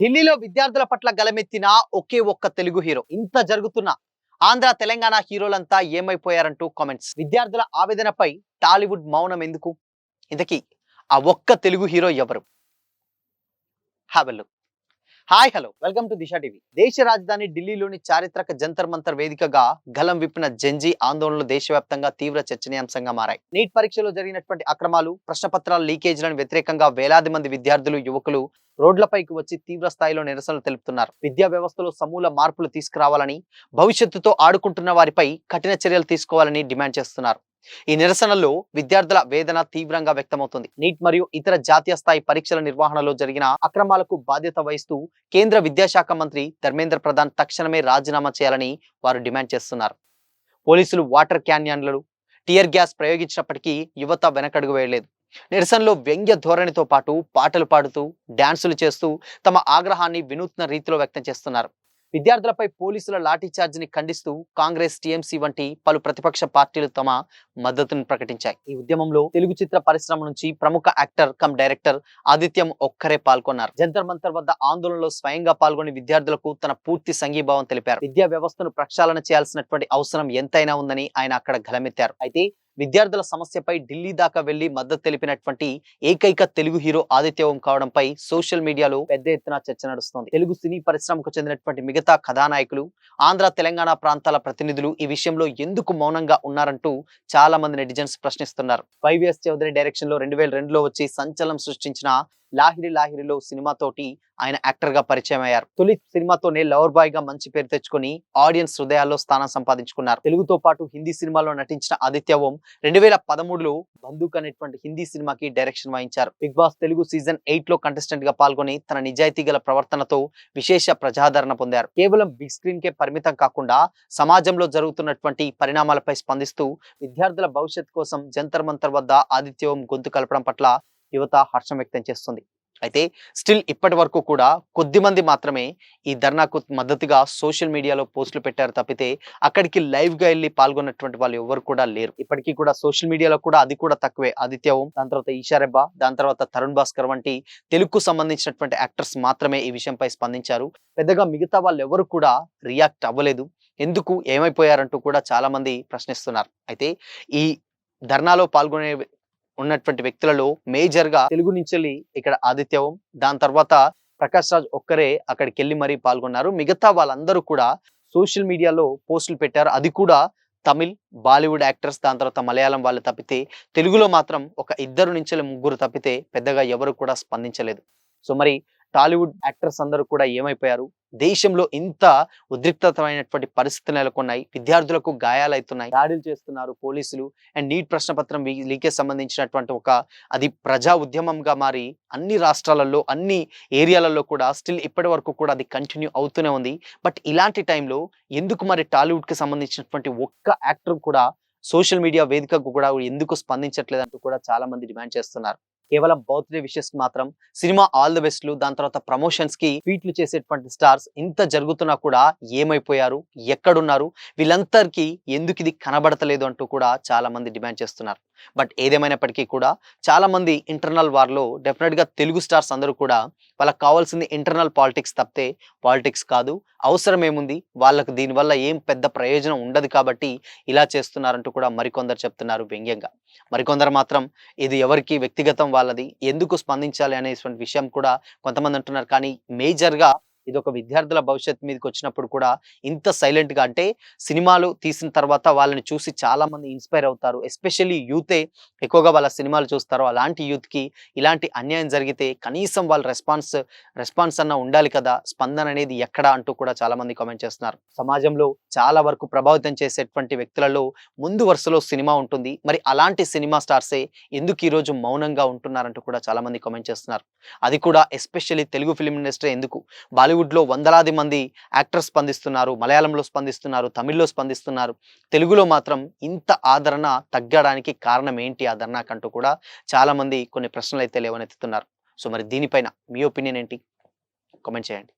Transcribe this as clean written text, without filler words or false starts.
ఢిల్లీలో విద్యార్థుల పట్ల గలమెత్తిన ఒకే ఒక్క తెలుగు హీరో. ఇంత జరుగుతున్న ఆంధ్ర తెలంగాణ హీరోలంతా ఏమైపోయారంటూ కామెంట్స్. విద్యార్థుల ఆవేదనపై టాలీవుడ్ మౌనం ఎందుకు? ఇంతకీ ఆ ఒక్క తెలుగు హీరో ఎవరు? Have a look. Hi hello welcome to Disha TV. దేశ రాజధాని ఢిల్లీలోని చారిత్రక జంతర్ మంతర్ వేదికగా గలం విప్పిన జెన్జీ ఆందోళనలు దేశవ్యాప్తంగా తీవ్ర చర్చనీయాంశంగా మారాయి. నీట్ పరీక్షలో జరిగినటువంటి అక్రమాలు, ప్రశ్నపత్రాల లీకేజీలను వ్యతిరేకంగా వేలాది మంది విద్యార్థులు, యువకులు రోడ్లపైకి వచ్చి తీవ్ర స్థాయిలో నిరసనలు తెలుపుతున్నారు. విద్యా వ్యవస్థలో సమూల మార్పులు తీసుకురావాలని, భవిష్యత్తుతో ఆడుకుంటున్న వారిపై కఠిన చర్యలు తీసుకోవాలని డిమాండ్ చేస్తున్నారు. ఈ నిరసనల్లో విద్యార్థుల వేదన తీవ్రంగా వ్యక్తమవుతుంది. నీట్ మరియు ఇతర జాతీయ స్థాయి పరీక్షల నిర్వహణలో జరిగిన అక్రమాలకు బాధ్యత వహిస్తూ కేంద్ర విద్యాశాఖ మంత్రి ధర్మేంద్ర ప్రధాన్ తక్షణమే రాజీనామా చేయాలని వారు డిమాండ్ చేస్తున్నారు. పోలీసులు వాటర్ క్యాన్యన్లు, టియర్ గ్యాస్ ప్రయోగించినప్పటికీ యువత వెనకడుగు వేయలేదు. నిరసనలో వ్యంగ్య ధోరణితో పాటు పాటలు పాడుతూ, డాన్సులు చేస్తూ తమ ఆగ్రహాన్ని వినూత్న రీతిలో వ్యక్తం చేస్తున్నారు. విద్యార్థులపై పోలీసుల లాఠీ చార్జిని ఖండిస్తూ కాంగ్రెస్, టీఎంసీ వంటి పలు ప్రతిపక్ష పార్టీలు తమ మద్దతును ప్రకటించాయి. ఈ ఉద్యమంలో తెలుగు చిత్ర పరిశ్రమ నుంచి ప్రముఖ యాక్టర్ కమ్ డైరెక్టర్ ఆదిత్యం ఒక్కరే పాల్గొన్నారు. జంతర్ మంతర్ వద్ద ఆందోళనలో స్వయంగా పాల్గొని విద్యార్థులకు తన పూర్తి సంఘీభావం తెలిపారు. విద్యా వ్యవస్థను ప్రక్షాళన చేయాల్సినటువంటి అవసరం ఎంతైనా ఉందని ఆయన అక్కడ గలమెత్తారు. అయితే విద్యార్థుల సమస్యపై ఢిల్లీ దాకా వెళ్లి మద్దతు తెలిపినటువంటి ఏకైక తెలుగు హీరో ఆదిత్య ఓం కావడంపై సోషల్ మీడియాలో పెద్ద ఎత్తున చర్చ నడుస్తోంది. తెలుగు సినీ పరిశ్రమకు చెందినటువంటి మిగతా కథానాయకులు, ఆంధ్ర తెలంగాణ ప్రాంతాల ప్రతినిధులు ఈ విషయంలో ఎందుకు మౌనంగా ఉన్నారంటూ చాలా మంది నెటిజన్స్ ప్రశ్నిస్తున్నారు. వైవిఎస్ చౌదరి డైరెక్షన్ లో 2002లో వచ్చి సంచలనం సృష్టించిన లాహిరి లాహిరిలో సినిమాతోటి ఆయన యాక్టర్ గా పరిచయం అయ్యారు. తొలి సినిమాతోనే లవర్ బాయ్ గా మంచి పేరు తెచ్చుకొని ఆడియన్స్ హృదయాల్లో స్థానం సంపాదించుకున్నారు. తెలుగుతో పాటు హిందీ సినిమాలో నటించిన ఆదిత్య ఓం 2013లో బందూక్ అనేటువంటి హిందీ సినిమాకి డైరెక్షన్ వహించారు. బిగ్ బాస్ తెలుగు సీజన్ 8లో కంటెస్టెంట్ గా పాల్గొని తన నిజాయితీ గల ప్రవర్తనతో విశేష ప్రజాదరణ పొందారు. కేవలం బిగ్ స్క్రీన్ కే పరిమితం కాకుండా సమాజంలో జరుగుతున్నటువంటి పరిణామాలపై స్పందిస్తూ విద్యార్థుల భవిష్యత్ కోసం జంతర్ మంతర్ వద్ద ఆదిత్య ఓం గొంతు కలపడం పట్ల యువత హర్షం వ్యక్తం చేస్తుంది. అయితే స్టిల్ ఇప్పటి వరకు కూడా కొద్ది మంది మాత్రమే ఈ ధర్నాకు మద్దతుగా సోషల్ మీడియాలో పోస్టులు పెట్టారు తప్పితే అక్కడికి లైవ్ గా వెళ్ళి పాల్గొన్నటువంటి వాళ్ళు ఎవరు కూడా లేరు. ఇప్పటికీ కూడా సోషల్ మీడియాలో కూడా అది కూడా తక్కువే. ఆదిత్య ఓం, దాని తర్వాత ఈషారెబ్బా, దాని తర్వాత తరుణ్ భాస్కర్ వంటి తెలుగుకు సంబంధించినటువంటి యాక్టర్స్ మాత్రమే ఈ విషయంపై స్పందించారు. పెద్దగా మిగతా వాళ్ళు ఎవరు కూడా రియాక్ట్ అవ్వలేదు. ఎందుకు, ఏమైపోయారంటూ కూడా చాలా మంది ప్రశ్నిస్తున్నారు. అయితే ఈ ధర్నాలో పాల్గొనే ఉన్నటువంటి వ్యక్తులలో మేజర్ గా తెలుగు నుంచి ఇక్కడ ఆదిత్య ఓం, దాని తర్వాత ప్రకాష్ రాజ్ ఒక్కరే అక్కడికి వెళ్ళి మరీ పాల్గొన్నారు. మిగతా వాళ్ళందరూ కూడా సోషల్ మీడియాలో పోస్టులు పెట్టారు. అది కూడా తమిళ్, బాలీవుడ్ యాక్టర్స్, దాని తర్వాత మలయాళం వాళ్ళు తప్పితే తెలుగులో మాత్రం ఒక 2 నుంచి 3 తప్పితే పెద్దగా ఎవరు కూడా స్పందించలేదు. సో మరి టాలీవుడ్ యాక్టర్స్ అందరూ కూడా ఏమైపోయారు? దేశంలో ఇంత ఉద్రిక్తమైనటువంటి పరిస్థితులు నెలకొన్నాయి. విద్యార్థులకు గాయాలవుతున్నాయి, దాడులు చేస్తున్నారు పోలీసులు. అండ్ నీట్ ప్రశ్నపత్రం లీకేజ్ సంబంధించినటువంటి అది ప్రజా ఉద్యమంగా మారి అన్ని రాష్ట్రాలలో, అన్ని ఏరియాలలో కూడా స్టిల్ ఇప్పటి వరకు కూడా అది కంటిన్యూ అవుతూనే ఉంది. బట్ ఇలాంటి టైంలో ఎందుకు మరి టాలీవుడ్ కి సంబంధించినటువంటి ఒక్క యాక్టర్ కూడా సోషల్ మీడియా వేదికకు కూడా ఎందుకు స్పందించట్లేదు అంటూ కూడా చాలా మంది డిమాండ్ చేస్తున్నారు. కేవలం బర్త్డే విషెస్ మాత్రం, సినిమా ఆల్ ది బెస్ట్లు, దాని తర్వాత ప్రమోషన్స్ కి ట్వీట్లు చేసేటువంటి స్టార్స్ ఇంత జరుగుతున్నా కూడా ఏమైపోయారు, ఎక్కడున్నారు, వీళ్ళందరికీ ఎందుకు ఇది కనబడతలేదు అంటూ కూడా చాలా మంది డిమాండ్ చేస్తున్నారు. బట్ ఏదేమైనప్పటికీ కూడా చాలా మంది ఇంటర్నల్ వార్లో డెఫినెట్ గా తెలుగు స్టార్స్ అందరూ కూడా వాళ్ళకి కావాల్సింది ఇంటర్నల్ పాలిటిక్స్ తప్పితే పాలిటిక్స్ కాదు. అవసరం ఏముంది, వాళ్ళకు దీనివల్ల ఏం పెద్ద ప్రయోజనం ఉండదు కాబట్టి ఇలా చేస్తున్నారంటూ కూడా మరికొందరు చెప్తున్నారు వ్యంగ్యంగా. మరికొందరు మాత్రం ఇది ఎవరికి వ్యక్తిగతం వాళ్ళది, ఎందుకు స్పందించాలి అనేటువంటి విషయం కూడా కొంతమంది అంటున్నారు. కానీ మేజర్ గా ఇది ఒక విద్యార్థుల భవిష్యత్ మీదకి వచ్చినప్పుడు కూడా ఇంత సైలెంట్ గా, అంటే సినిమాలు తీసిన తర్వాత వాళ్ళని చూసి చాలా మంది ఇన్స్పైర్ అవుతారు. ఎస్పెషల్లీ యూతే ఎక్కువగా వాళ్ళ సినిమాలు చూస్తారు. అలాంటి యూత్ కి ఇలాంటి అన్యాయం జరిగితే కనీసం వాళ్ళ రెస్పాన్స్ అన్న ఉండాలి కదా, స్పందన అనేది ఎక్కడ అంటూ కూడా చాలా మంది కామెంట్ చేస్తున్నారు. సమాజంలో చాలా వరకు ప్రభావితం చేసేటువంటి వ్యక్తులలో ముందు వరుసలో సినిమా ఉంటుంది. మరి అలాంటి సినిమా స్టార్సే ఎందుకు ఈ రోజు మౌనంగా ఉంటున్నారంటూ కూడా చాలా మంది కామెంట్ చేస్తున్నారు. అది కూడా ఎస్పెషల్లీ తెలుగు ఫిలిం ఇండస్ట్రీ ఎందుకు, బాలీవుడ్ లో వందలాది మంది యాక్టర్స్ స్పందిస్తున్నారు, మలయాళంలో స్పందిస్తున్నారు, తమిళ్లో స్పందిస్తున్నారు, తెలుగులో మాత్రం ఇంత ఆదరణ తగ్గడానికి కారణం ఏంటి ఆ ధర్నాకంటూ కూడా చాలా మంది కొన్ని ప్రశ్నలు అయితే లేవనెత్తుతున్నారు. సో మరి దీనిపైన మీ ఒపీనియన్ ఏంటి? కామెంట్ చేయండి.